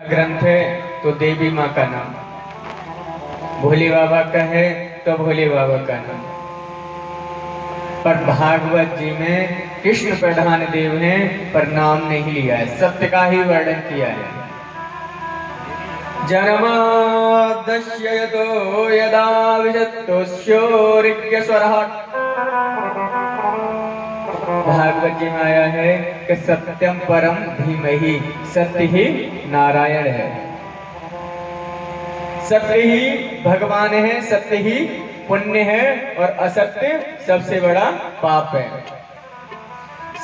ग्रंथ है तो देवी माँ का नाम, भोले बाबा का है तो भोले बाबा का नाम। पर भागवत जी में कृष्ण प्रधान देव ने पर नाम नहीं लिया है, सत्य का ही वर्णन किया है। जन्माद्यस्य यतो यदा विजत्तोऽस्योरिज्ञस्वरः, भागवत जी में आया है कि सत्यम परम धीमहि, सत्य ही नारायण है, सत्य ही भगवान है, सत्य ही पुण्य है और असत्य सबसे बड़ा पाप है।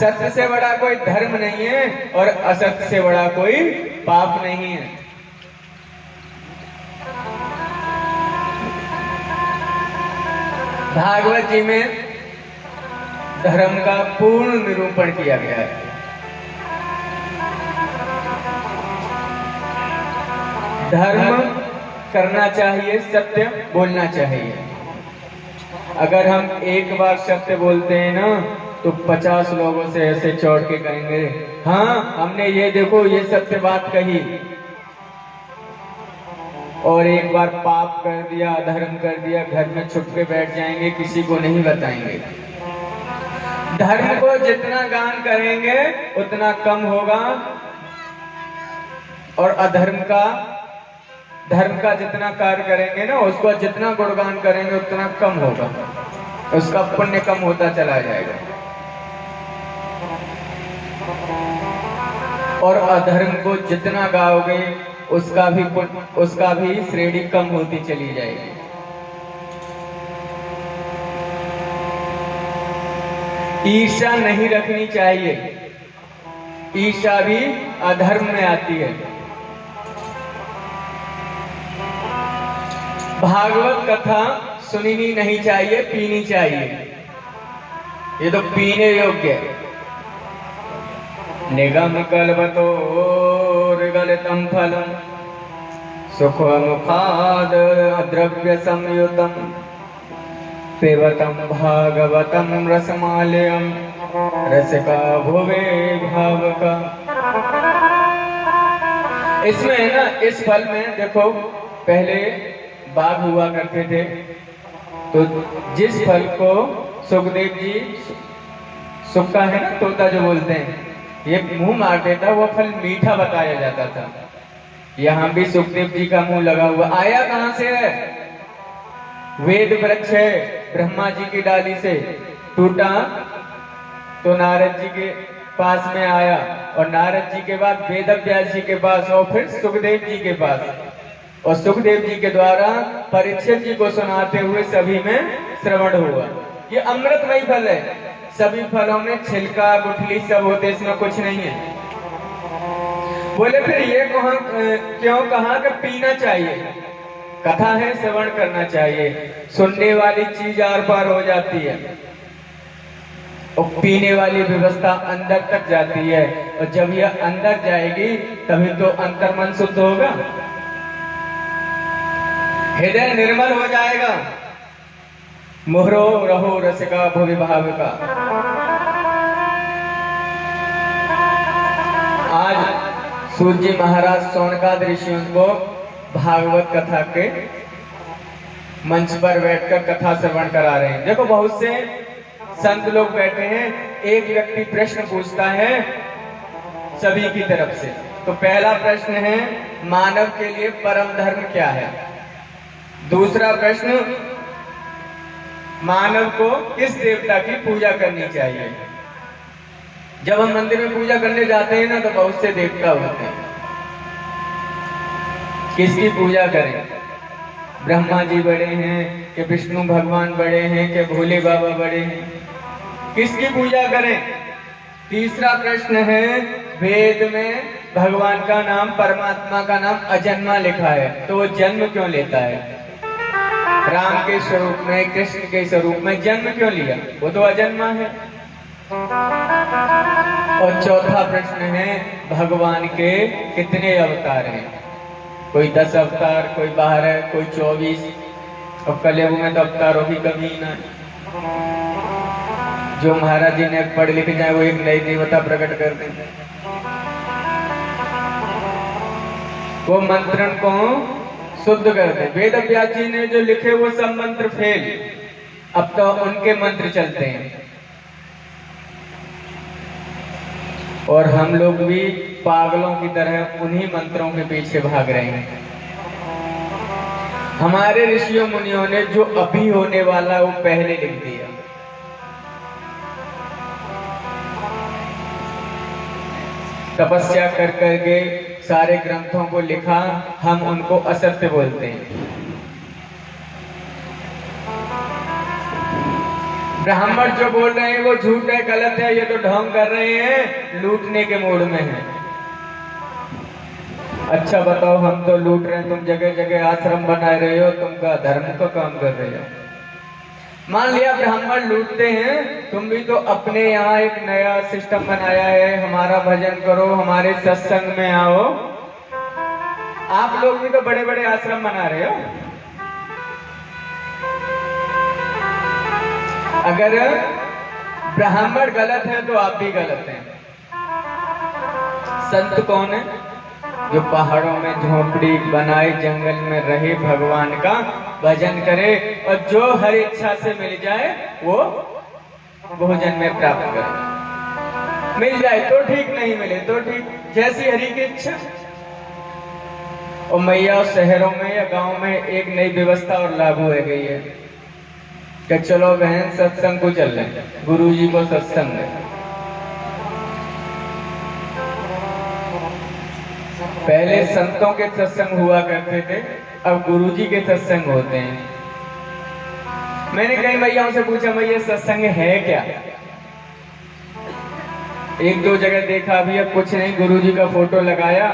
सत्य से बड़ा कोई धर्म नहीं है और असत्य से बड़ा कोई पाप नहीं है। भागवत जी में धर्म का पूर्ण निरूपण किया गया है। धर्म करना चाहिए, सत्य बोलना चाहिए। अगर हम एक बार सत्य बोलते हैं ना तो 50 लोगों से ऐसे चौड़ के कहेंगे हाँ हमने ये देखो ये सत्य बात कही, और एक बार पाप कर दिया, अधर्म कर दिया, घर में छुप के बैठ जाएंगे, किसी को नहीं बताएंगे। धर्म को जितना गान करेंगे उतना कम होगा, और अधर्म का धर्म का जितना कार्य करेंगे ना उसको जितना गुणगान करेंगे उतना कम होगा, उसका पुण्य कम होता चला जाएगा। और अधर्म को जितना गाओगे उसका भी श्रेणी कम होती चली जाएगी। ईर्ष्या नहीं रखनी चाहिए, ईर्ष्या भी अधर्म में आती है। भागवत कथा सुननी नहीं चाहिए, पीनी चाहिए, ये तो पीने योग्य है। निगम कल्पतो गलितम फलम सुखमुखाद द्रव्य संयुतम पिबतम भागवतम रसमालयम रसिका भुवे भावका। इसमें है ना, इस फल में देखो पहले बाघ हुआ करते थे, तो जिस फल को सुखदेव जी, सुक्का है ना तोता जो बोलते हैं, ये मुंह मार देता, वो फल मीठा बताया जाता था। यहाँ भी सुखदेव जी का मुंह लगा हुआ, आया कहां से है? वेद वृक्ष है, ब्रह्मा जी की डाली से टूटा तो नारद जी के पास में आया, और नारद जी के बाद वेद व्यास जी के पास, और फिर सुखदेव जी के पास, और सुखदेव जी के द्वारा परीक्षित जी को सुनाते हुए सभी में श्रवण हुआ। ये अमृतमय फल है, सभी फलों में छिलका गुठली सब होते, इसमें कुछ नहीं है। बोले फिर ये क्यों कहा कि पीना चाहिए? कथा है, श्रवण करना चाहिए, सुनने वाली चीज आर पार हो जाती है, और पीने वाली व्यवस्था अंदर तक जाती है, और जब यह अंदर जाएगी तभी तो अंतर्मन शुद्ध होगा, हृदय निर्मल हो जाएगा। मुहरो रहो रसिका भुवि भावका। आज सूर्य महाराज सोनकाद ऋषियों को भागवत कथा के मंच पर बैठकर कथा श्रवण करा रहे हैं। देखो बहुत से संत लोग बैठे हैं, एक व्यक्ति प्रश्न पूछता है सभी की तरफ से। तो पहला प्रश्न है मानव के लिए परम धर्म क्या है? दूसरा प्रश्न मानव को किस देवता की पूजा करनी चाहिए? जब हम मंदिर में पूजा करने जाते हैं ना तो बहुत से देवता होते हैं, किसकी पूजा करें? ब्रह्मा जी बड़े हैं कि विष्णु भगवान बड़े हैं कि भोले बाबा बड़े हैं, किसकी पूजा करें? तीसरा प्रश्न है वेद में भगवान का नाम, परमात्मा का नाम अजन्मा लिखा है, तो वो जन्म क्यों लेता है? राम के स्वरूप में, कृष्ण के स्वरूप में जन्म क्यों लिया? वो तो अजन्मा है। और चौथा प्रश्न है भगवान के कितने अवतार हैं? कोई 10 अवतार, कोई 12, कोई 24, और कलयुग में तो अवतारों की कमी ना है। जो महाराज जी ने पढ़ लिख जाए वो एक नई देवता प्रकट कर दें। वो मंत्रण को शुद्ध कर दे। वेद व्यास जी ने जो लिखे वो सब मंत्र फेल, अब तो उनके मंत्र चलते हैं और हम लोग भी पागलों की तरह उन्हीं मंत्रों के पीछे भाग रहे हैं। हमारे ऋषियों मुनियों ने जो अभी होने वाला वो पहले लिख दिया। तपस्या कर करके सारे ग्रंथों को लिखा, हम उनको असत्य बोलते हैं। ब्राह्मण जो बोल रहे हैं वो झूठ है, गलत है, ये तो ढोंग कर रहे हैं, लूटने के मूड में है। अच्छा बताओ, हम तो लूट रहे हैं, तुम जगह जगह आश्रम बना रहे हो, तुम का धर्म का काम कर रहे हो। मान लिया ब्राह्मण लूटते हैं, तुम भी तो अपने यहाँ एक नया सिस्टम बनाया है, हमारा भजन करो, हमारे सत्संग में आओ। आप लोग भी तो बड़े बड़े आश्रम बना रहे हो। अगर ब्राह्मण गलत है तो आप भी गलत हैं। संत कौन है? जो पहाड़ों में झोपड़ी बनाए, जंगल में रहे, भगवान का भजन करे और जो हर इच्छा से मिल जाए वो भोजन में प्राप्त करे। मिल जाए तो ठीक, नहीं मिले तो ठीक, जैसी हरि की इच्छा। और मैया शहरों में या गांव में एक नई व्यवस्था और लागू हो गई है कि चलो बहन सत्संग को चल रहे, गुरु जी को सत्संग है। पहले संतों के सत्संग हुआ करते थे, अब गुरुजी के सत्संग होते हैं। मैंने कई मैयाओं से पूछा, मैया सत्संग है क्या? एक दो जगह देखा भी, अब कुछ नहीं, गुरुजी का फोटो लगाया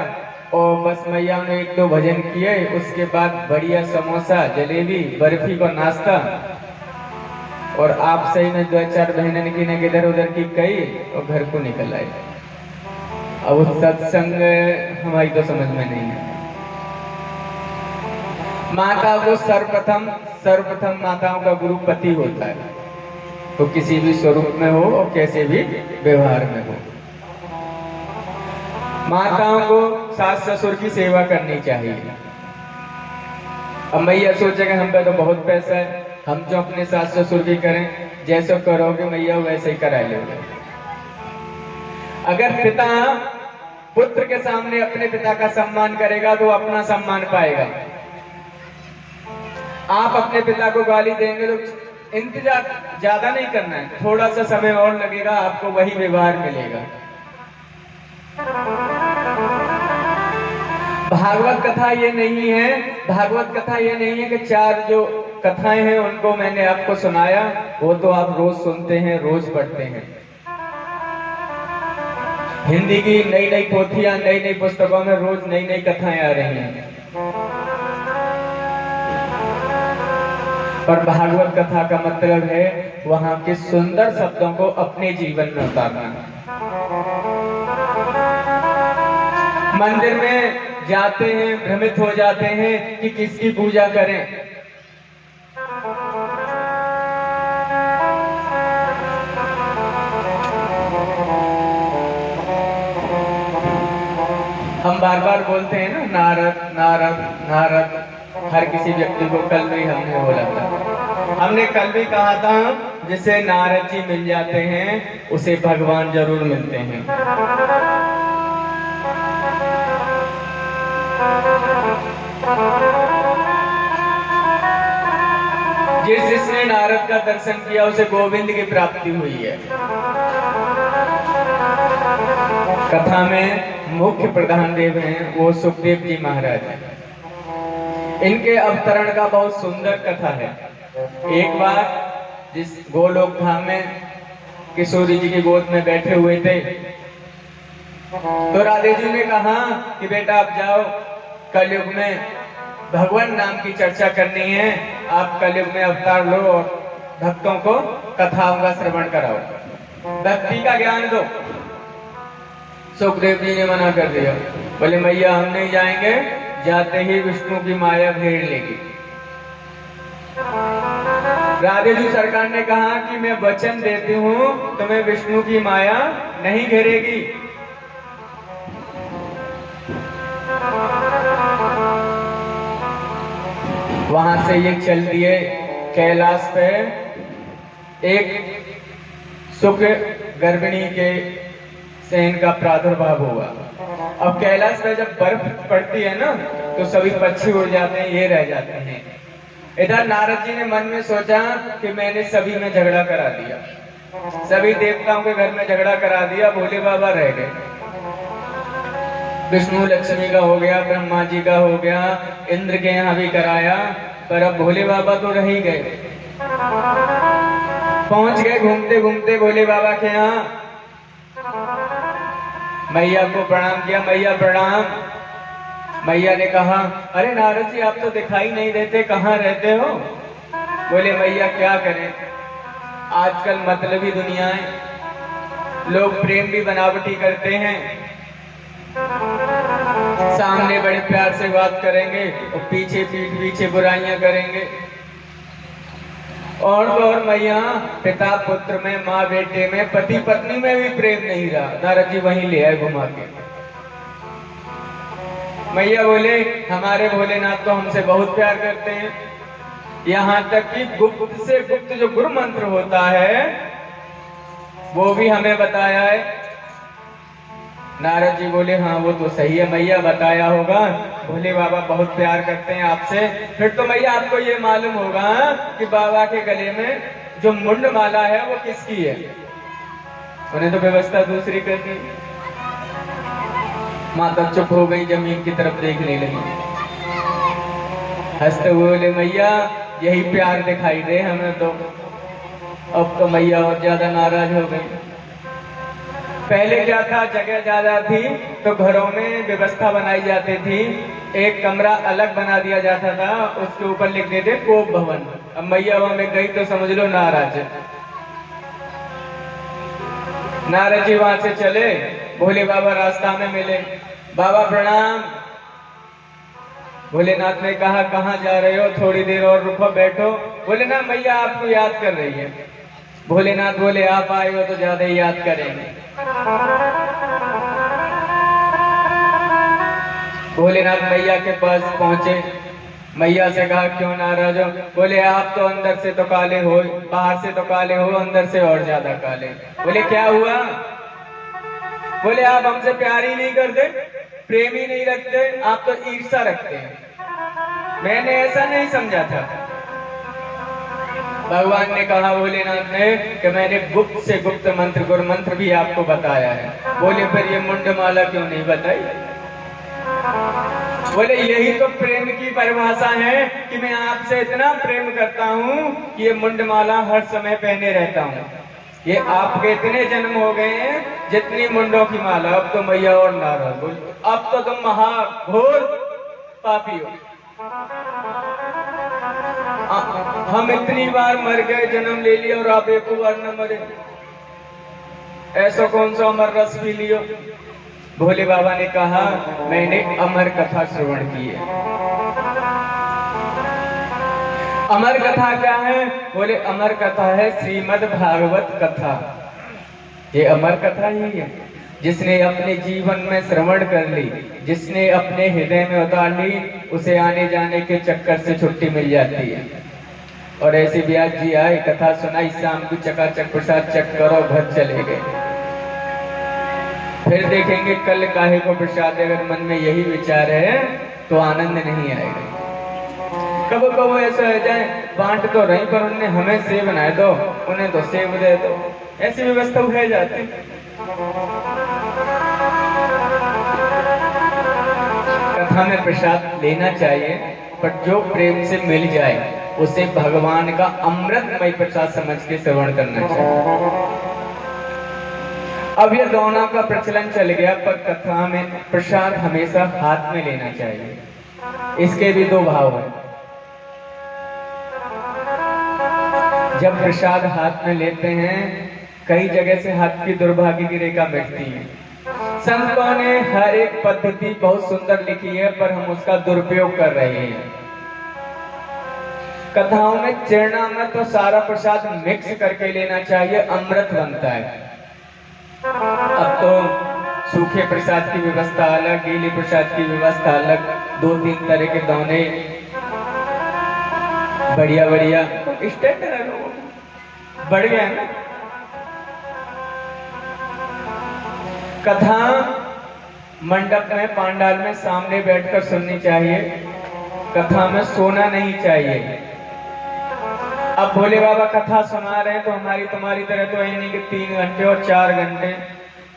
और बस मैया ने एक दो भजन किए, उसके बाद बढ़िया समोसा, जलेबी, बर्फी का नाश्ता, और आप सही में दो चार बहनें की इधर उधर की कही और घर को निकल आए। अब सत्संग हमारी तो समझ में नहीं है। माता को सर्वप्रथम माताओं का गुरु पति होता है, तो किसी भी स्वरूप में हो और कैसे भी व्यवहार में हो। माताओं को सास ससुर की सेवा करनी चाहिए। अब मैया सोचेगा हम पे तो बहुत पैसा है, हम जो अपने सास ससुर की करें, जैसे करोगे मैया वैसे ही करा लोगे। अगर पिता पुत्र के सामने अपने पिता का सम्मान करेगा तो अपना सम्मान पाएगा। आप अपने पिता को गाली देंगे तो इंतजार ज्यादा नहीं करना है, थोड़ा सा समय और लगेगा, आपको वही व्यवहार मिलेगा। भागवत कथा ये नहीं है, भागवत कथा ये नहीं है कि चार जो कथाएं हैं उनको मैंने आपको सुनाया, वो तो आप रोज सुनते हैं, रोज पढ़ते हैं। हिंदी की नई नई पोथियां, नई नई पुस्तकों में रोज नई नई कथाएं आ रही हैं। पर भागवत कथा का मतलब है वहां के सुंदर शब्दों को अपने जीवन में उतारना। मंदिर में जाते हैं, भ्रमित हो जाते हैं कि किसकी पूजा करें। हम बार बार बोलते हैं ना, नारद नारद नारद, हर किसी व्यक्ति को। कल भी हमने बोला था, हमने कल भी कहा था, जिसे नारद जी मिल जाते हैं उसे भगवान जरूर मिलते हैं। जिसने नारद का दर्शन किया उसे गोविंद की प्राप्ति हुई है। कथा में मुख्य प्रधान देव हैं वो सुखदेव जी महाराज हैं। इनके अवतरण का बहुत सुंदर कथा है। एक बार जिस गोलोक धाम में किशोरी जी की गोद में बैठे हुए थे, तो राधे जी ने कहा कि बेटा आप जाओ, कलयुग में भगवान नाम की चर्चा करनी है, आप कलयुग में अवतार लो और भक्तों को कथाओं का श्रवण कराओ, भक्ति का ज्ञान दो। सुखदेव जी ने मना कर दिया, बोले मैया हम नहीं जाएंगे, जाते ही विष्णु की माया घेर लेगी। राधे जी सरकार ने कहा कि मैं वचन देती हूँ तुम्हें विष्णु की माया नहीं घेरेगी। वहां से ये चल दिए कैलाश पे। एक सुख गर्भिणी के से इनका प्रादुर्भाव हुआ। अब कैलाश पे जब बर्फ पड़ती है ना तो सभी पक्षी उड़ जाते हैं, ये रह जाते हैं। इधर नारद जी ने मन में सोचा कि मैंने सभी में झगड़ा करा दिया, सभी देवताओं के घर में झगड़ा करा दिया, भोले बाबा रह गए। विष्णु लक्ष्मी का हो गया, ब्रह्मा जी का हो गया, इंद्र के यहाँ भी कराया, पर अब भोले बाबा तो रह ही गए। पहुंच गए घूमते घूमते भोले बाबा के यहाँ। मैया को प्रणाम किया, मैया प्रणाम। मैया ने कहा, अरे नारद जी आप तो दिखाई नहीं देते, कहाँ रहते हो? बोले मैया क्या करें, आजकल मतलबी दुनिया है, लोग प्रेम भी बनावटी करते हैं। सामने बड़े प्यार से बात करेंगे और पीछे पीठ पीछे बुराइयां करेंगे। और मैया पिता पुत्र में, माँ बेटे में, पति पत्नी में भी प्रेम नहीं रहा। नारद जी वहीं ले आए घुमा के। मैया बोले हमारे भोलेनाथ तो हमसे बहुत प्यार करते हैं, यहाँ तक कि गुप्त से गुप्त जो गुरु मंत्र होता है वो भी हमें बताया है। नारद जी बोले हाँ वो तो सही है मैया, बताया होगा, भोले बाबा बहुत प्यार करते हैं आपसे। फिर तो मैया आपको ये मालूम होगा कि बाबा के गले में जो मुंड माला है वो किसकी है? उन्हें तो व्यवस्था दूसरी करनी। माता चुप हो गई, जमीन की तरफ देखने लगी। हंसते हुए बोले मैया यही प्यार दिखाई दे हमें तो। अब तो मैया और ज्यादा नाराज हो गई। पहले क्या था, जगह ज्यादा थी तो घरों में व्यवस्था बनाई जाती थी, एक कमरा अलग बना दिया जाता था, उसके ऊपर लिख देते कोप भवन। अब मैया वहां में गई तो समझ लो नाराज। नारद जी वहां से चले, भोले बाबा रास्ता में मिले। बाबा प्रणाम। भोलेनाथ ने कहा कहाँ जा रहे हो, थोड़ी देर और रुको बैठो। बोले ना मैया आपको याद कर रही है। भोलेनाथ बोले आप आए हो तो ज्यादा ही याद करेंगे। भोलेनाथ मैया के पास पहुंचे, मैया से कहा क्यों नाराज हो? बोले आप तो अंदर से तो काले हो, बाहर से तो काले हो, अंदर से और ज्यादा काले। बोले क्या हुआ? बोले आप हमसे प्यार ही नहीं करते, प्रेम ही नहीं रखते, आप तो ईर्ष्या रखते हैं। मैंने ऐसा नहीं समझा था। भगवान ने कहा भोलेनाथ ने कि मैंने गुप्त से गुप्त मंत्र, गुरु मंत्र भी आपको बताया है। बोले फिर ये मुंडमाला क्यों नहीं बताई? बोले यही तो प्रेम की परिभाषा है कि मैं आपसे इतना प्रेम करता हूँ कि ये मुंडमाला हर समय पहने रहता हूँ। ये आपके इतने जन्म हो गए हैं जितनी मुंडों की माला। अब तो मैया और नाराज बोल, अब तो तुम महाघोर पापी हो। हम इतनी बार मर गए, जन्म ले लिया और आप एक बार न मरे, ऐसा कौन सा अमर रस पी लियो? भोले बाबा ने कहा मैंने अमर कथा श्रवण की है। अमर कथा क्या है? बोले अमर कथा है श्रीमद् भागवत कथा। ये अमर कथा ही है। जिसने अपने जीवन में श्रवण कर ली, जिसने अपने हृदय में उतार ली, उसे आने जाने के चक्कर से छुट्टी मिल जाती है। और ऐसे व्यास जी आए, कथा सुनाई, शाम को चकाचक प्रसाद चक करो, घर चले गए। फिर देखेंगे कल काहे को प्रसाद। अगर मन में यही विचार है तो आनंद नहीं आएगा। कबो कबो ऐसा हो जाए, बांट तो रही पर उन्हें हमें सेब बनाए दो, उन्हें तो सेब दे दो, ऐसी व्यवस्था हो जाती। कथा में प्रसाद लेना चाहिए, पर जो प्रेम से मिल जाए उसे भगवान का अमृतमय प्रसाद समझ के सेवन करना चाहिए। अब ये दोनों का प्रचलन चल गया, पर कथा में प्रसाद हमेशा हाथ में लेना चाहिए। इसके भी दो भाव हैं। जब प्रसाद हाथ में लेते हैं, कई जगह से हाथ की दुर्भाग्य की रेखा मिटती है। संतों ने हर एक पद्धति बहुत सुंदर लिखी है, पर हम उसका दुरुपयोग कर रहे हैं। कथाओं में चरणामृत तो सारा प्रसाद मिक्स करके लेना चाहिए, अमृत बनता है। अब तो सूखे प्रसाद की व्यवस्था अलग, गीले प्रसाद की व्यवस्था अलग, 2-3 तरह के दाने बढ़िया बढ़िया स्टैंड बढ़ गया है ना। कथा मंडप में पांडाल में सामने बैठकर सुननी चाहिए, कथा में सोना नहीं चाहिए। अब भोले बाबा कथा सुना रहे हैं तो हमारी तुम्हारी तरह तो है नहीं कि 3 घंटे और 4 घंटे।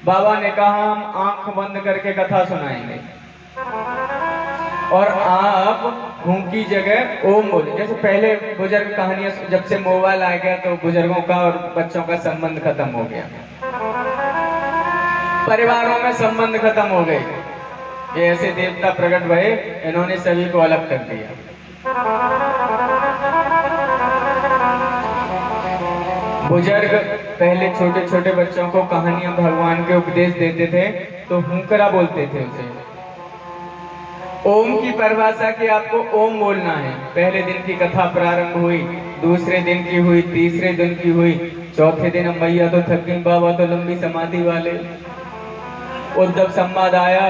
बाबा ने कहा हम आंख बंद करके कथा सुनाएंगे और आप घूम की जगह ओम बोले। जैसे पहले बुजुर्ग कहानियां, जब से मोबाइल आ गया तो बुजुर्गों का और बच्चों का संबंध खत्म हो गया, परिवारों में संबंध खत्म हो गए। ये ऐसे देवता प्रकट भये, इन्होंने सभी को अलग कर दिया। बुजुर्ग पहले छोटे छोटे बच्चों को कहानियां भगवान के उपदेश देते थे तो हुंकरा बोलते थे उसे। ओम की परिभाषा की आपको ओम बोलना है। पहले दिन की कथा प्रारंभ हुई, दूसरे दिन की हुई, तीसरे दिन की हुई, चौथे दिन मैया तो थक गई, बाबा तो लंबी समाधि वाले। उद्धव संवाद आया,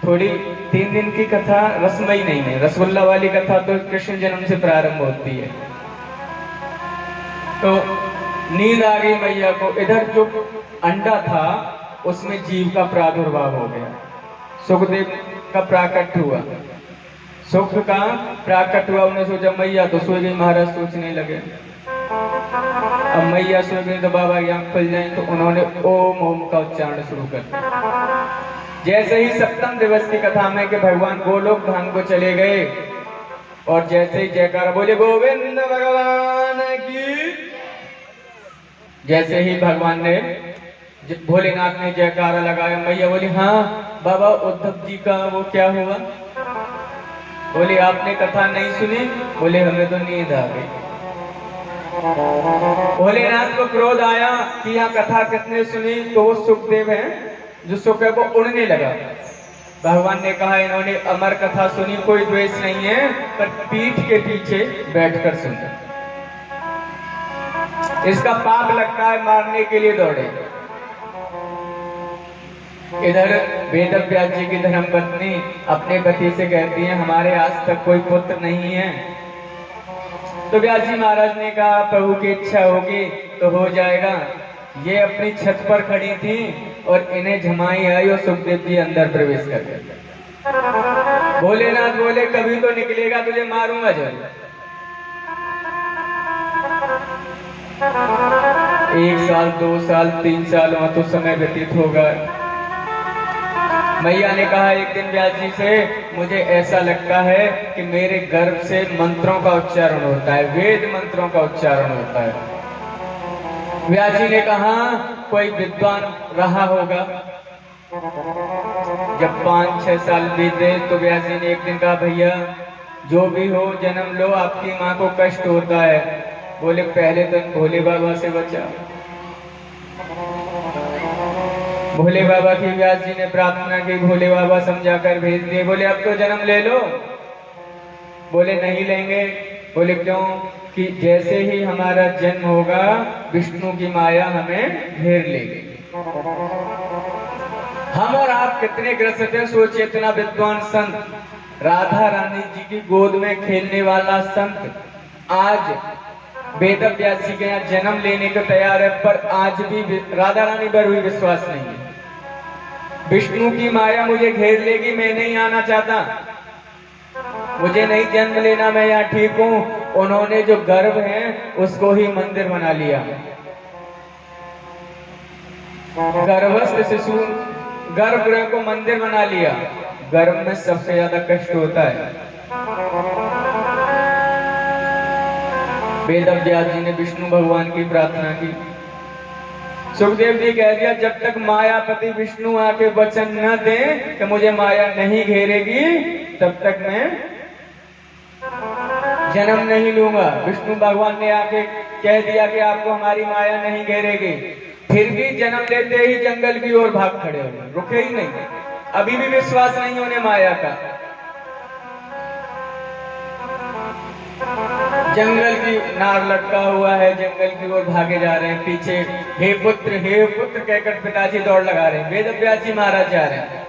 थोड़ी 3 दिन की कथा रसमयी नहीं है। रसगुल्ला वाली कथा तो कृष्ण जन्म से प्रारंभ होती है। तो नींद आ गई मैया को। इधर जो अंडा था उसमें जीव का प्रादुर्भाव हो गया, सुखदेव का प्राकट हुआ, सुख का प्राकट हुआ। उन्होंने सोचा मैया तो सो गई, महाराज सोचने लगे। अब मैया सो गई तो बाबा की आंख खुल जाए, तो उन्होंने ओम ओम का उच्चारण शुरू कर दिया। जैसे ही सप्तम दिवस की कथा में कि भगवान गोलोक धाम को चले गए और जैसे ही जयकारा बोले गोविंद भगवान की, जैसे ही भगवान ने भोलेनाथ ने जयकारा लगाया, मैया बोली हाँ बाबा उद्धव जी का वो क्या हुआ? बोले आपने कथा नहीं सुनी? बोले हमें तो नींद आ गई। भोलेनाथ को क्रोध आया कि यहाँ कथा किसने सुनी? तो वो सुखदेव है, जो सुख है वो उड़ने लगा। भगवान ने कहा इन्होंने अमर कथा सुनी, कोई द्वेष नहीं है, पर पीठ के पीछे बैठकर सुना, इसका पाप लगता है, मारने के लिए दौड़े। इधर वेदव्यास जी की धर्मपत्नी अपने पति से कहती है हमारे आज तक कोई पुत्र नहीं है। तो व्यास जी महाराज ने कहा प्रभु की इच्छा होगी तो हो जाएगा। ये अपनी छत per खड़ी थी और इन्हें झमाई आई और सुखदेव जी अंदर प्रवेश कर गए। भोलेनाथ बोले कभी तो निकलेगा, तुझे मारूंगा जरूर। 1 साल 2 साल 3 साल वहां तो समय व्यतीत होगा। मैया ने कहा एक दिन व्यास जी से मुझे ऐसा लगता है कि मेरे गर्भ से मंत्रों का उच्चारण होता है, वेद मंत्रों का उच्चारण होता है। व्यास जी ने कहा कोई विद्वान रहा होगा। जब 5-6 साल बीते तो व्यास जी ने एक दिन कहा भैया जो भी हो जन्म लो, आपकी माँ को कष्ट होता है। बोले पहले तो भोले बाबा से बचा। भोले बाबा की व्यास जी ने प्रार्थना की, भोले बाबा समझाकर भेज दिए। बोले अब तो जन्म ले लो। बोले नहीं लेंगे। बोले क्यों? कि जैसे ही हमारा जन्म होगा विष्णु की माया हमें घेर लेगी। हम और आप कितने ग्रसित हैं सोचिए। इतना विद्वान संत, राधा रानी जी की गोद में खेलने वाला संत आज वेदव्यास जी के यहाँ जन्म लेने को तैयार है, पर आज भी राधा रानी पर भी विश्वास नहीं है। विष्णु की माया मुझे घेर लेगी, मैं नहीं आना चाहता, मुझे नहीं जन्म लेना, मैं यहाँ ठीक हूँ। उन्होंने जो गर्भ है उसको ही मंदिर बना लिया। गर्भस्थ शिशु गर्भगृह को मंदिर बना लिया। गर्भ में सबसे ज्यादा कष्ट होता है। वेदव्यास जी ने विष्णु भगवान की प्रार्थना की। सुखदेव जी कह दिया जब तक मायापति विष्णु आके वचन न दे कि मुझे माया नहीं घेरेगी तब तक मैं जन्म नहीं लूंगा। विष्णु भगवान ने आके कह दिया कि आपको हमारी माया नहीं घेरेगी, फिर भी जन्म लेते ही जंगल की ओर भाग खड़े हो गए, रुके ही नहीं। अभी भी विश्वास नहीं उन्हें माया का। जंगल की नार लटका हुआ है, जंगल की ओर भागे जा रहे हैं। पीछे हे पुत्र कहकर पिताजी दौड़ लगा रहे हैं। वेदव्यास जी महाराज जा रहे हैं।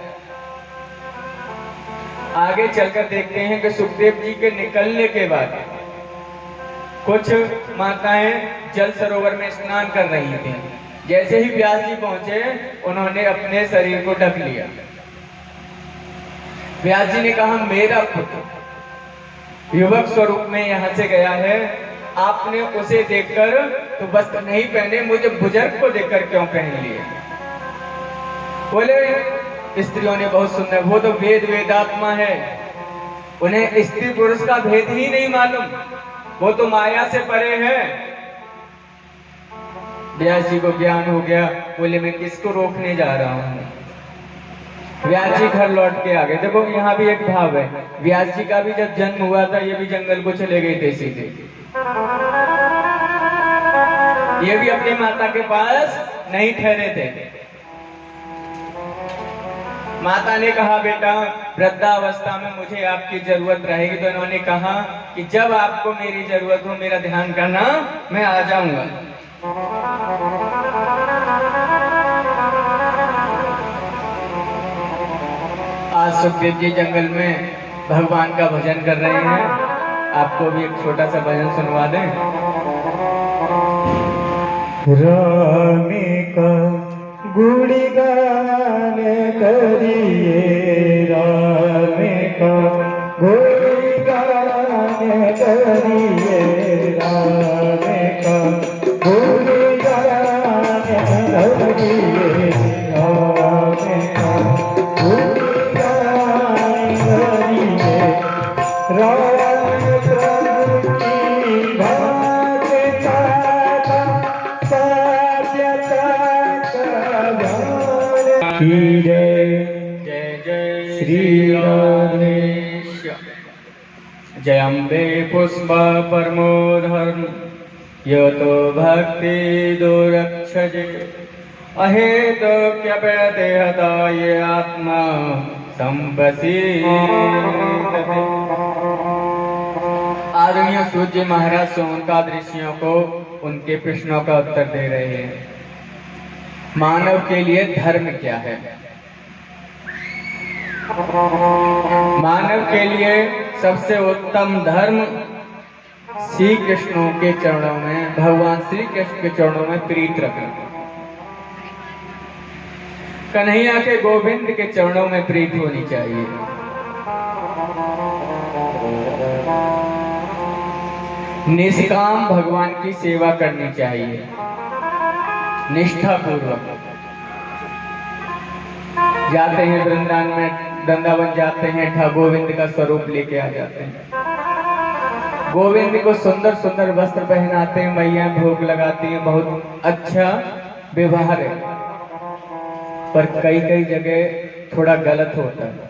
आगे चलकर देखते हैं कि सुखदेव जी के निकलने के बाद कुछ माताएं जल सरोवर में स्नान कर रही थी। जैसे ही व्यास जी पहुंचे, उन्होंने अपने शरीर को ढक लिया। व्यास जी ने कहा, मेरा पुत्र युवक स्वरूप में यहां से गया है, आपने उसे देखकर तो वस्त्र नहीं पहने, मुझे बुजुर्ग को देखकर क्यों पहन लिए? बोले स्त्रियों ने बहुत सुंदर, वो तो वेदात्मा है, उन्हें स्त्री पुरुष का भेद ही नहीं मालूम, वो तो माया से परे है। व्यास जी को ज्ञान हो गया। बोले मैं किसको रोकने जा रहा हूं? व्यास जी घर लौट के आ गए। देखो यहाँ भी एक भाव है, व्यास जी का भी जब जन्म हुआ था, ये भी जंगल को चले गए थे सीधे। ये भी अपनी माता के पास नहीं ठहरे थे। माता ने कहा, बेटा वृद्धावस्था में मुझे आपकी जरूरत रहेगी। तो इन्होंने कहा कि जब आपको मेरी जरूरत हो, मेरा ध्यान करना, मैं आ जाऊंगा। आज सुखदेव जी जंगल में भगवान का भजन कर रहे हैं। आपको भी एक छोटा सा भजन सुनवा दें। रामे का गुणगान करिए, रामे का गुणगान करिए, रामे का गुणगान करिए, रामे का गुणगान करिए। राम प्रभु की भक्ति की जय। जय जय श्री गणेश। जय अम्बे पुष्प परमोधर्म यतो भक्ति दुरक्षजे अहेत देहता ये आत्मा संपसी। आदरणीय सूर्य महाराज सोनका ऋषियों को उनके प्रश्नों का उत्तर दे रहे हैं। मानव के लिए धर्म क्या है? मानव के लिए सबसे उत्तम धर्म श्री कृष्ण के चरणों में, भगवान श्री कृष्ण के चरणों में प्रीत रखना। कन्हैया के गोविंद के चरणों में प्रीत होनी चाहिए। निष्काम भगवान की सेवा करनी चाहिए, निष्ठा पूर्वक। जाते हैं वृंदावन जाते हैं, गोविंद का स्वरूप लेके आ जाते हैं। गोविंद को सुंदर सुंदर वस्त्र पहनाते हैं, मैया भोग लगाती हैं, बहुत अच्छा व्यवहार है। पर कई कई जगह थोड़ा गलत होता है।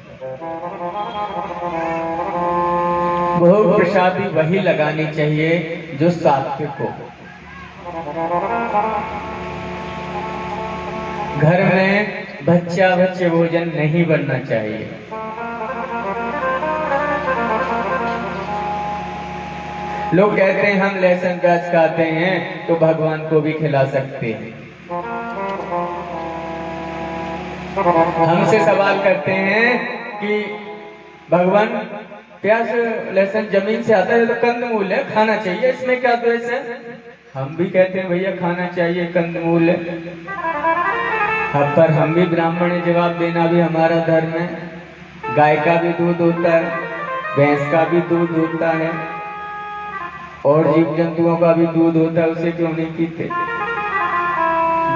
भोग प्रसादी वही लगानी चाहिए जो सात्विक हो। घर में बच्चे भोजन नहीं बनना चाहिए। लोग कहते हैं हम लहसुन प्याज खाते हैं तो भगवान को भी खिला सकते हैं। हमसे सवाल करते हैं कि भगवान प्याज लहसुन जमीन से आता है तो कंदमूल है, खाना चाहिए, इसमें क्या द्वेष है? हम भी कहते हैं भैया खाना चाहिए, कंदमूल है। अब पर हम भी ब्राह्मण है, जवाब देना भी हमारा धर्म है। गाय का भी दूध होता है, भैंस का भी दूध होता है, और जीव जंतुओं का भी दूध होता है, उसे क्यों नहीं पीते?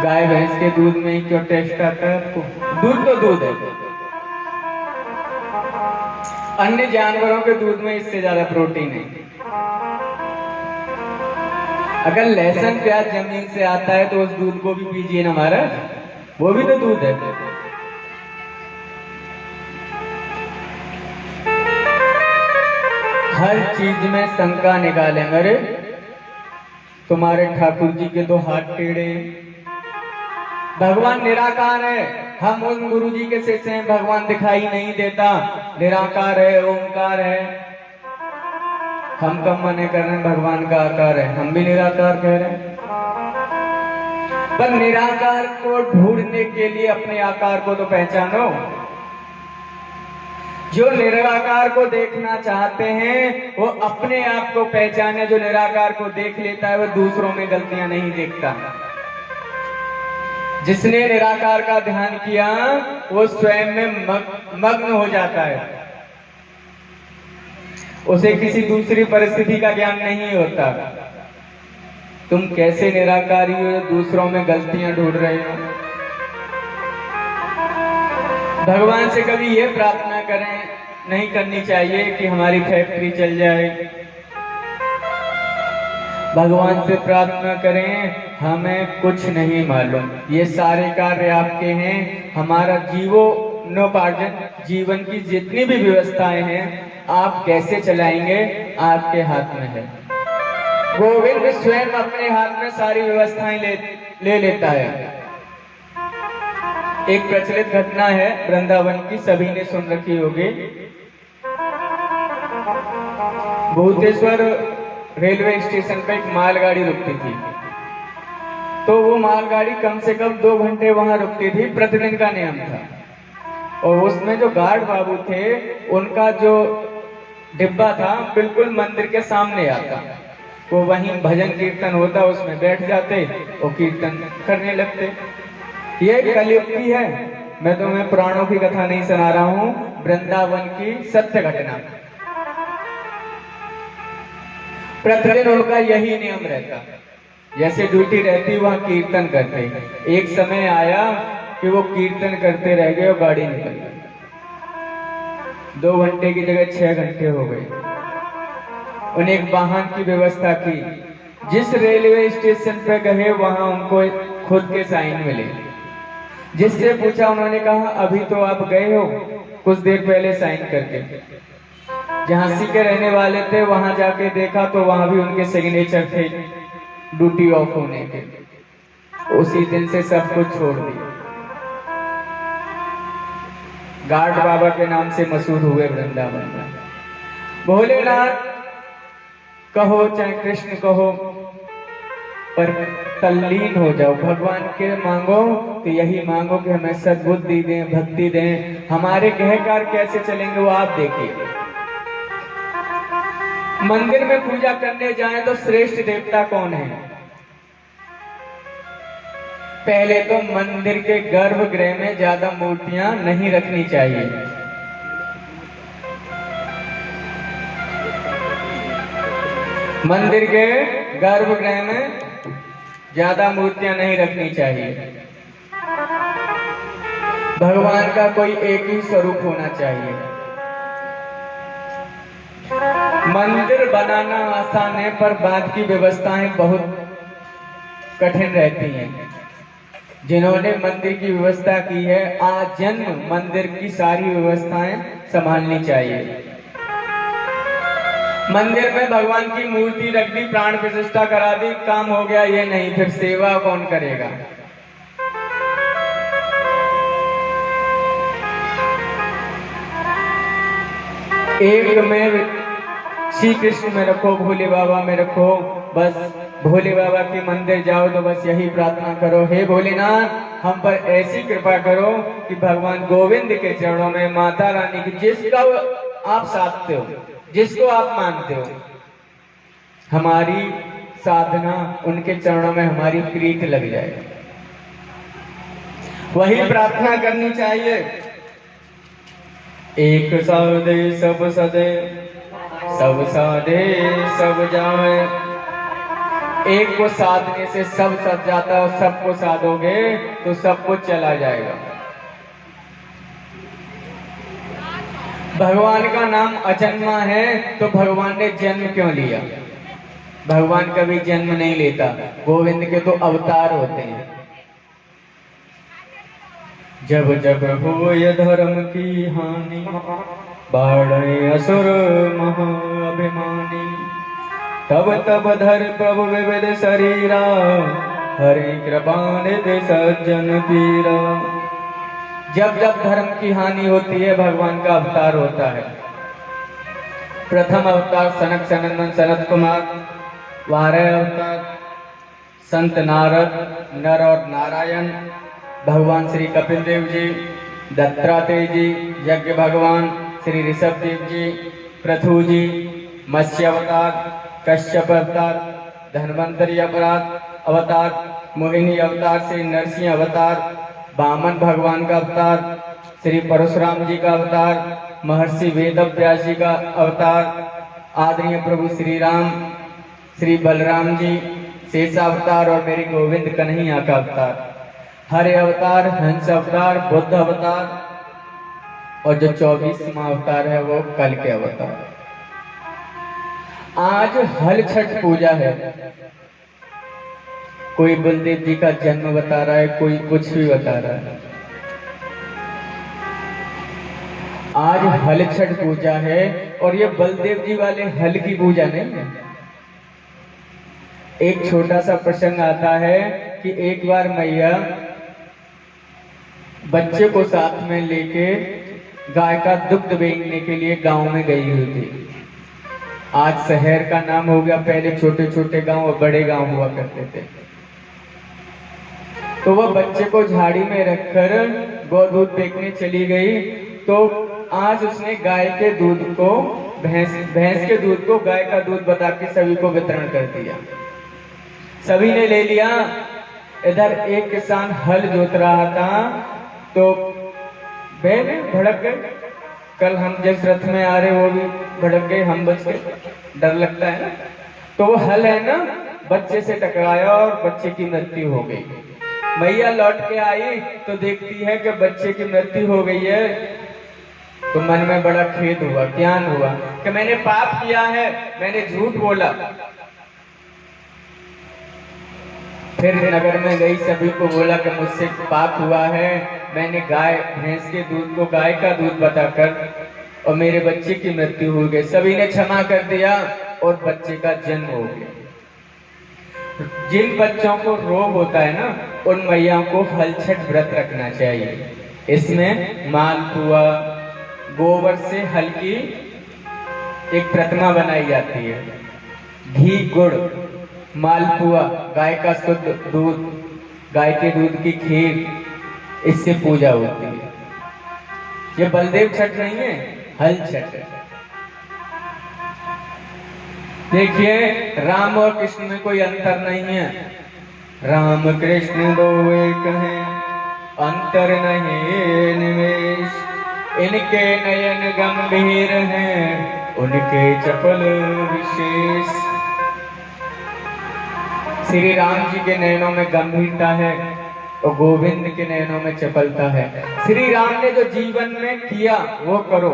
गाय भैंस के दूध में ही क्यों टेस्ट आता है आपको? दूध तो दूध है। अन्य जानवरों के दूध में इससे ज्यादा प्रोटीन है। अगर लहसुन प्याज जमीन से आता है तो उस दूध को भी पीजिए ना महाराज, वो भी तो दूध है। हर चीज में शंका निकालेंगे, अरे तुम्हारे ठाकुर जी के तो हाथ टेढ़े। भगवान निराकार है, हम उन गुरु जी के शिष्य हैं, भगवान दिखाई नहीं देता, निराकार है, ओंकार है। हम कब मने कर रहे हैं भगवान का आकार है, हम भी निराकार कह रहे हैं। पर निराकार को ढूंढने के लिए अपने आकार को तो पहचानो। जो निराकार को देखना चाहते हैं वो अपने आप को पहचाने, जो निराकार को देख लेता है वो दूसरों में गलतियां नहीं देखता। जिसने निराकार का ध्यान किया वो स्वयं में मग्न हो जाता है, उसे किसी दूसरी परिस्थिति का ज्ञान नहीं होता। तुम कैसे निराकारी हो, दूसरों में गलतियां ढूंढ रहे हो। भगवान से कभी ये प्रार्थना नहीं करनी चाहिए कि हमारी फैक्ट्री चल जाए। भगवान से प्रार्थना करें हमें कुछ नहीं मालूम, ये सारे कार्य आपके हैं, हमारा जीवनोपार्जन, जीवन की जितनी भी व्यवस्थाएं हैं आप कैसे चलाएंगे आपके हाथ में है। गोविंद स्वयं अपने हाथ में सारी व्यवस्थाएं ले लेता है। एक प्रचलित घटना है वृंदावन की, सभी ने सुन रखी होगी। भूतेश्वर रेलवे स्टेशन पे एक मालगाड़ी रुकती थी, तो वो मालगाड़ी कम से कम 2 घंटे वहां रुकती थी, प्रतिदिन का नियम था। और उसमें जो गार्ड बाबू थे उनका जो डिब्बा था बिल्कुल मंदिर के सामने आता, वो वहीं भजन कीर्तन होता उसमें बैठ जाते और कीर्तन करने लगते। ये कलयुग की है, मैं तुम्हें पुराणों की कथा नहीं सुना रहा हूं, वृंदावन की सत्य घटना। प्रतिदिन उनका यही नियम रहता, जैसे ड्यूटी रहती वहां कीर्तन करते। एक समय आया कि वो कीर्तन करते रह गए और गाड़ी निकल गई। 2 घंटे की जगह 6 घंटे हो गए। उन्हें एक वाहन की व्यवस्था की, जिस रेलवे स्टेशन पे गए वहां उनको खुद के साइन मिले। जिससे पूछा उन्होंने कहा अभी तो आप गए हो, कुछ देर पहले साइन करके। झांसी के रहने वाले थे, वहां जाके देखा तो वहां भी उनके सिग्नेचर थे ड्यूटी ऑफ होने के। उसी दिन से सब कुछ छोड़ दिया। गार्ड बाबा के नाम से मशहूर हुए वृंदावन में। भोलेनाथ कहो चाहे कृष्ण कहो, पर तल्लीन हो जाओ, भगवान के मांगो तो यही मांगो कि हमें सद्बुद्धि दें, भक्ति दें। हमारे कहकार कैसे चलेंगे वो आप देखिए। मंदिर में पूजा करने जाएं तो श्रेष्ठ देवता कौन है? पहले तो मंदिर के गर्भगृह में ज्यादा मूर्तियां नहीं रखनी चाहिए। मंदिर के गर्भगृह में ज्यादा मूर्तियां नहीं रखनी चाहिए। भगवान का कोई एक ही स्वरूप होना चाहिए। मंदिर बनाना आसान है, पर बाद की व्यवस्थाएं बहुत कठिन रहती हैं। जिन्होंने मंदिर की व्यवस्था की है आजन्म मंदिर की सारी व्यवस्थाएं संभालनी चाहिए। मंदिर में भगवान की मूर्ति रख दी, प्राण प्रतिष्ठा करा दी, काम हो गया ये नहीं, फिर सेवा कौन करेगा? एक में श्री कृष्ण में रखो, भोले बाबा में रखो। बस भोले बाबा के मंदिर जाओ तो बस यही प्रार्थना करो, हे भोलेनाथ हम पर ऐसी कृपा करो कि भगवान गोविंद के चरणों में, माता रानी की, जिसका आप साधते हो, जिसको आप मानते हो, हमारी साधना उनके चरणों में हमारी प्रीत लग जाए। वही प्रार्थना करनी चाहिए। एक साधे सब सदे, सब साधे सब जाए। एक को साधने से सब सज जाता है, और सबको साधोगे तो सब कुछ चला जाएगा। भगवान का नाम अजन्मा है तो भगवान ने जन्म क्यों लिया? भगवान कभी जन्म नहीं लेता, गोविंद के तो अवतार होते हैं। जब जब हो ये धर्म की हानि, बाढ़े असुर महाअभिमानी, तब तब धर प्रभु विविध शरीरा, हरे कृपा निधि सज्जन पीरा। जब जब धर्म की हानि होती है भगवान का अवतार होता है। प्रथम अवतार सनक सनंदन सनत कुमार, 12 अवतार संत नारद, नर और नारायण, भगवान श्री कपिल देव जी, दत्तात्रेय जी, यज्ञ भगवान, श्री ऋषभ देव जी, पृथु जी, मत्स्य अवतार, कश्यप अवतार, धन्वंतरी अवतार, मोहिनी अवतार, श्री नरसिंह अवतार, वामन भगवान का अवतार, श्री परशुराम जी का अवतार, महर्षि वेदव्यास जी का अवतार, आदरणीय प्रभु श्री राम, श्री बलराम जी, शेषावतार और मेरे गोविंद कन्हैया का अवतार, हरे अवतार, हंस अवतार, बुद्ध अवतार और जो 24वां अवतार है वो कल के अवतार। आज हल छठ पूजा है। कोई बलदेव जी का जन्म बता रहा है, कोई कुछ भी बता रहा है। आज हल छठ पूजा है और ये बलदेव जी वाले हल की पूजा नहीं है। एक छोटा सा प्रसंग आता है कि एक बार मैया बच्चे को साथ में लेके गाय का दुग्ध बेचने के लिए गांव में गई हुई थी। आज शहर का नाम हो गया, पहले छोटे छोटे गांव और बड़े गांव हुआ करते थे। तो वह बच्चे को झाड़ी में रखकर गौ दूध बेचने चली गई। तो आज उसने गाय के दूध को भैंस के दूध को गाय का दूध बता के सभी को वितरण कर दिया। सभी ने ले लिया। इधर एक किसान हल जोत रहा था तो बैल भड़क गए। कल हम जिस रथ में आ रहे वो भी भड़क गए, हम बच गए, डर लगता है ना। तो वो हल है ना, बच्चे से टकराया और बच्चे की मृत्यु हो गई। मैया लौट के आई तो देखती है कि बच्चे की मृत्यु हो गई है। तो मन में बड़ा खेद हुआ, ज्ञान हुआ कि मैंने पाप किया है, मैंने झूठ बोला। फिर नगर में गई, सभी को बोला कि मुझसे पाप हुआ है, मैंने भैंस के दूध को गाय का दूध बताकर और मेरे बच्चे की मृत्यु हो गई। सभी ने क्षमा कर दिया और बच्चे का जन्म हो गया। जिन बच्चों को रोग होता है ना, उन मैयाओं को हल छठ व्रत रखना चाहिए। इसमें मालपुआ, गोबर से हल की एक प्रतिमा बनाई जाती है, घी गुड़, मालपुआ, गाय का शुद्ध दूध, गाय के दूध की खीर, इससे पूजा होती है। ये बलदेव छठ नहीं है, हल छठ है। देखिए, राम और कृष्ण में कोई अंतर नहीं है। राम कृष्ण दो एक हैं, अंतर नहीं निमेष। इनके नयन गंभीर हैं, उनके चपल विशेष। श्री राम जी के नयनों में गंभीरता है और गोविंद के नयनों में चपलता है। श्री राम ने जो जीवन में किया वो करो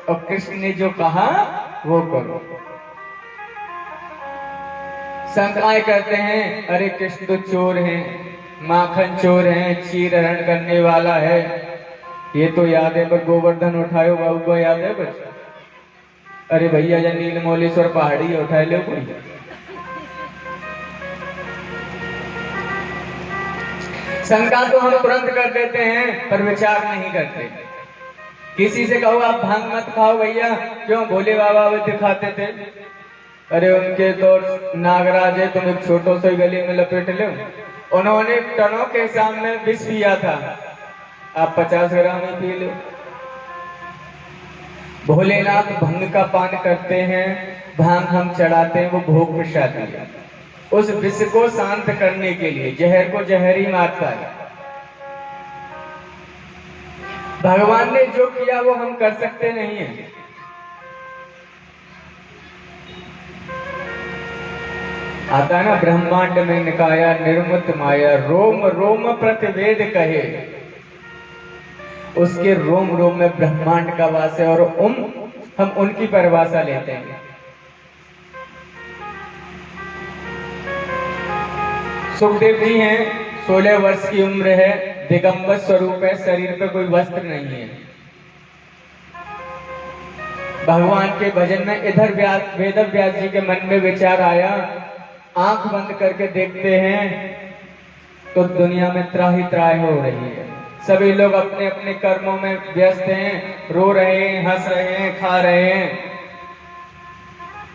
और कृष्ण ने जो कहा वो करो। शंकाएं करते हैं, अरे कृष्ण तो चोर हैं, माखन चोर हैं, चीर हरण करने वाला है। ये तो याद है, पर गोवर्धन उठायो बाबू को याद है कुछ? अरे भैया या नीलमौलेश्वर पहाड़ी उठा लो कोई। शंका तो हम तुरंत कर देते हैं पर विचार नहीं करते। किसी से कहो आप भांग मत खाओ भैया, क्यों? भोले बाबा वो दिखाते थे। अरे उनके तो नागराज है, तुम एक छोटो से गले में लपेट लो। उन्होंने टनों के सामने विष पिया था, आप 50 ग्राम ही पी लो। भोलेनाथ भंग का पान करते हैं, भांग हम चढ़ाते हैं, वो भोग प्रसादी है। उस विष को शांत करने के लिए जहर को जहर ही मारता है। भगवान ने जो किया वो हम कर सकते नहीं है। आता है ना, ब्रह्मांड में निकाया निर्मित माया, रोम रोम प्रतिवेद कहे। उसके रोम रोम में ब्रह्मांड का वास है और हम उनकी परिभाषा लेते हैं। सुखदेव जी हैं, 16 वर्ष की उम्र है, दिगंबर स्वरूप है, शरीर पे कोई वस्त्र नहीं है। भगवान के भजन में इधर वेदव्यास जी के मन में विचार आया, आंख बंद करके देखते हैं तो दुनिया में त्राही त्राही हो रही है। सभी लोग अपने अपने कर्मों में व्यस्त हैं, रो रहे हैं, हंस रहे हैं, खा रहे हैं।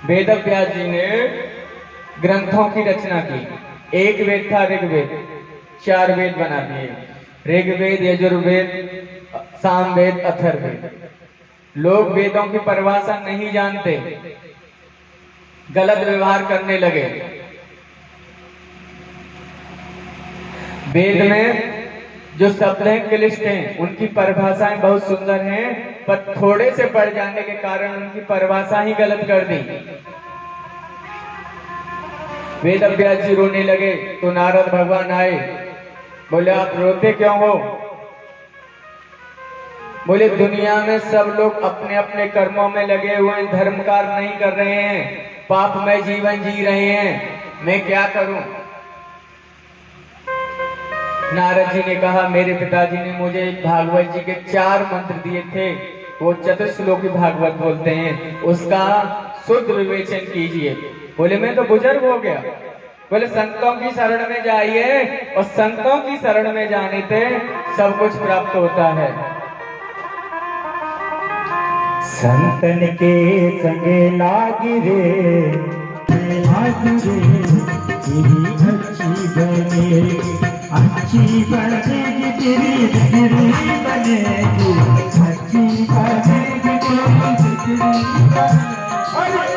वेदव्यास जी ने ग्रंथों की रचना की। एक वेद था ऋग्वेद, 4 वेद बना दिए, ऋग्वेद, यजुर्वेद, सामवेद, अथर्ववेद। लोग वेदों की परिभाषा नहीं जानते, गलत व्यवहार करने लगे। वेद में जो शब्द हैं क्लिष्ट हैं, उनकी परिभाषाएं बहुत सुंदर हैं, पर थोड़े से बढ़ जाने के कारण उनकी परिभाषा ही गलत कर दी। वेद व्यास जी रोने लगे तो नारद भगवान आए, बोले आप रोते क्यों हो? बोले दुनिया में सब लोग अपने अपने कर्मों में लगे हुए हैं, धर्म कार्य नहीं कर रहे हैं, पापमय जीवन जी रहे हैं, मैं क्या करूं? नारद जी ने कहा मेरे पिताजी ने मुझे भागवत जी के 4 मंत्र दिए थे, वो चतुश्लोकी भागवत बोलते हैं, उसका शुद्ध विवेचन कीजिए। बोले मैं तो बुजुर्ग हो गया। बोले संतों की शरण में जाइए, और संतों की शरण में जाने से सब कुछ प्राप्त होता है। संतन के संगे लागी रे, लागी रे, तेरी अच्छी बनेगी, अच्छी बनेगी तेरी बिगड़ी बनेगी, अच्छी बनेगी तेरी बिगड़ी बनेगी।